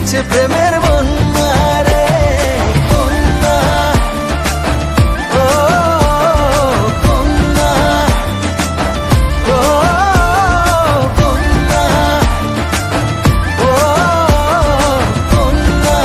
বইছে প্রেমের বন্যা রে কন্যা, ও কন্যা, ও কন্যা, ও কন্যা।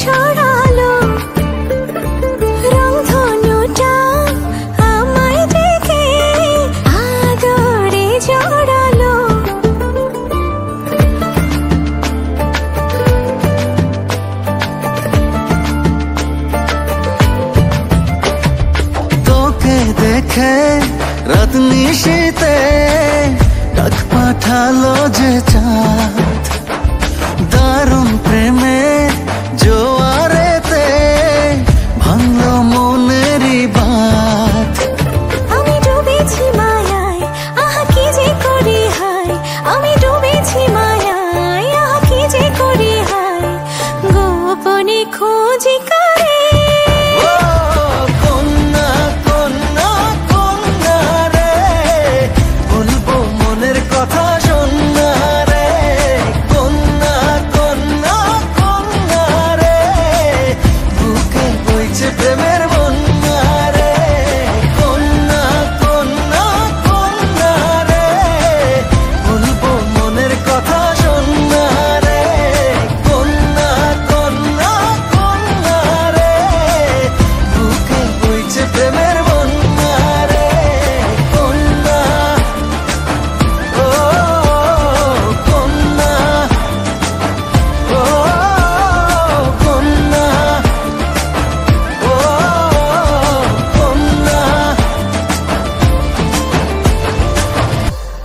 ছড়ালো রংধনুটা আমায় দেখে আদরে জড়ালো। তোকে দেখে রাত নিশীতে ডাক পাঠালো যে চাঁদ, দারুণ প্রেমে জোয়ারেতে ভাঙলো মনেরই বাঁধ। আমি ডুবেছি মায়ায়, আহা কি যে করি হায়, আমি ডুবেছি মায়ায়, আহা কি যে করি হায়, গোপনে খোঁজি করে। ও কন্যা কন্যা কন্যা রে, বলবো মনের কথা শোনা রে কন্যা কন্যা কন্যা রে, বুকে বইছে প্রেমের বন্যা রে কন্যা কন্যা কন্যা রে, বলবো মনের কথা শোনা রে কন্যা কন্যা কন্যা রে, বুকে বইছে প্রেমের